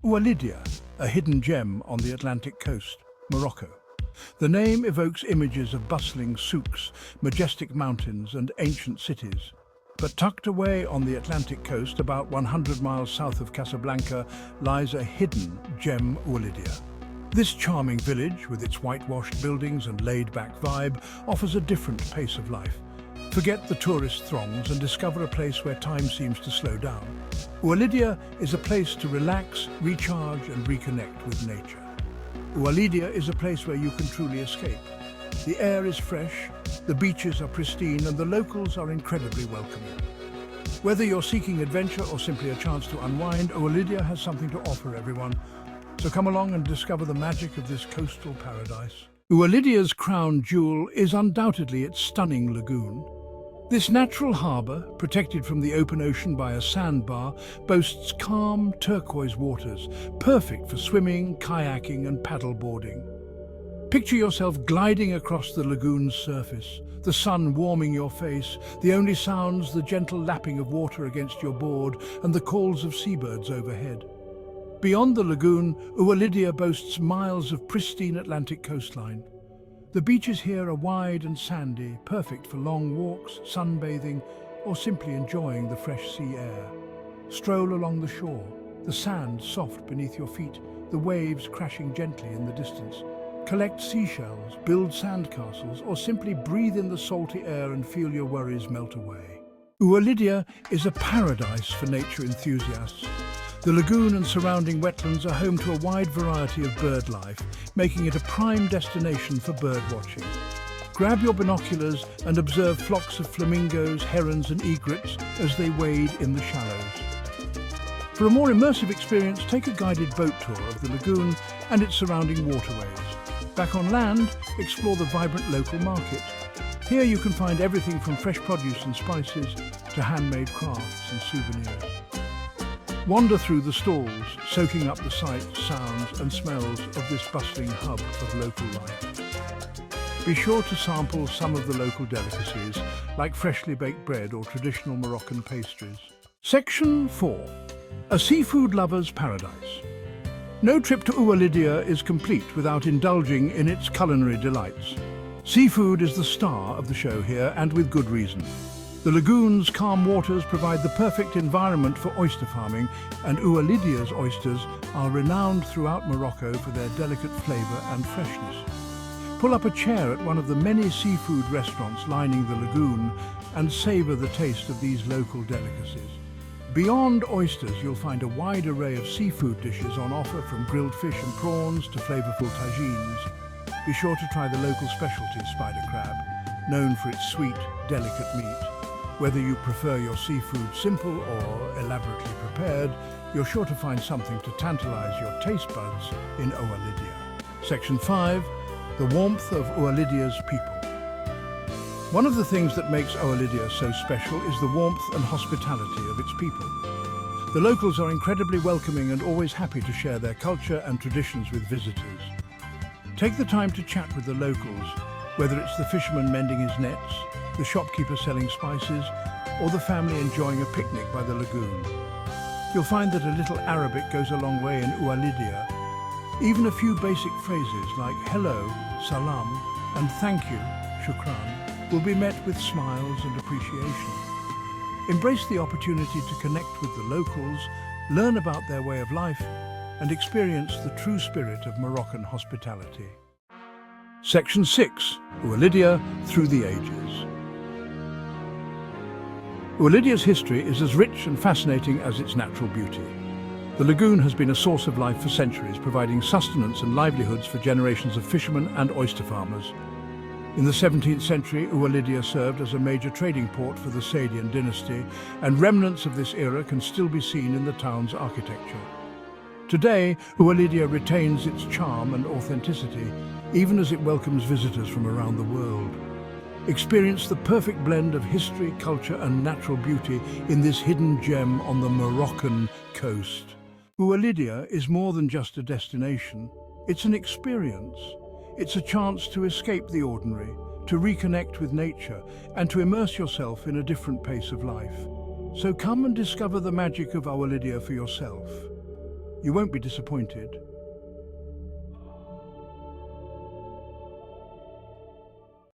Oualidia, a hidden gem on the Atlantic coast, Morocco. The name evokes images of bustling souks, majestic mountains and ancient cities. But tucked away on the Atlantic coast, about 100 miles south of Casablanca, lies a hidden gem, Oualidia. This charming village, with its whitewashed buildings and laid-back vibe, offers a different pace of life. Forget the tourist throngs and discover a place where time seems to slow down. Oualidia is a place to relax, recharge and reconnect with nature. Oualidia is a place where you can truly escape. The air is fresh, the beaches are pristine and the locals are incredibly welcoming. Whether you're seeking adventure or simply a chance to unwind, Oualidia has something to offer everyone. So come along and discover the magic of this coastal paradise. Oualidia's crown jewel is undoubtedly its stunning lagoon. This natural harbour, protected from the open ocean by a sandbar, boasts calm, turquoise waters, perfect for swimming, kayaking and paddleboarding. Picture yourself gliding across the lagoon's surface, the sun warming your face, the only sounds the gentle lapping of water against your board and the calls of seabirds overhead. Beyond the lagoon, Oualidia boasts miles of pristine Atlantic coastline. The beaches here are wide and sandy, perfect for long walks, sunbathing, or simply enjoying the fresh sea air. Stroll along the shore, the sand soft beneath your feet, the waves crashing gently in the distance. Collect seashells, build sandcastles, or simply breathe in the salty air and feel your worries melt away. Oualidia is a paradise for nature enthusiasts. The lagoon and surrounding wetlands are home to a wide variety of bird life, making it a prime destination for birdwatching. Grab your binoculars and observe flocks of flamingos, herons and egrets as they wade in the shallows. For a more immersive experience, take a guided boat tour of the lagoon and its surrounding waterways. Back on land, explore the vibrant local market. Here you can find everything from fresh produce and spices to handmade crafts and souvenirs. Wander through the stalls, soaking up the sights, sounds and smells of this bustling hub of local life. Be sure to sample some of the local delicacies, like freshly baked bread or traditional Moroccan pastries. Section 4. A seafood lover's paradise. No trip to Oualidia is complete without indulging in its culinary delights. Seafood is the star of the show here, and with good reason. The lagoon's calm waters provide the perfect environment for oyster farming, and Oualidia's oysters are renowned throughout Morocco for their delicate flavour and freshness. Pull up a chair at one of the many seafood restaurants lining the lagoon and savour the taste of these local delicacies. Beyond oysters, you'll find a wide array of seafood dishes on offer, from grilled fish and prawns to flavourful tagines. Be sure to try the local specialty spider crab, known for its sweet, delicate meat. Whether you prefer your seafood simple or elaborately prepared, you're sure to find something to tantalise your taste buds in Oualidia. Section 5. The warmth of Oualidia's people. One of the things that makes Oualidia so special is the warmth and hospitality of its people. The locals are incredibly welcoming and always happy to share their culture and traditions with visitors. Take the time to chat with the locals, whether it's the fisherman mending his nets, the shopkeeper selling spices, or the family enjoying a picnic by the lagoon. You'll find that a little Arabic goes a long way in Oualidia. Even a few basic phrases like hello, salam, and thank you, shukran, will be met with smiles and appreciation. Embrace the opportunity to connect with the locals, learn about their way of life, and experience the true spirit of Moroccan hospitality. Section 6. Oualidia through the ages. Oualidia's history is as rich and fascinating as its natural beauty. The lagoon has been a source of life for centuries, providing sustenance and livelihoods for generations of fishermen and oyster farmers. In the 17th century, Oualidia served as a major trading port for the Saadian dynasty, and remnants of this era can still be seen in the town's architecture. Today, Oualidia retains its charm and authenticity, even as it welcomes visitors from around the world. Experience the perfect blend of history, culture and natural beauty in this hidden gem on the Moroccan coast. Oualidia is more than just a destination. It's an experience. It's a chance to escape the ordinary, to reconnect with nature, and to immerse yourself in a different pace of life. So come and discover the magic of Oualidia for yourself. You won't be disappointed.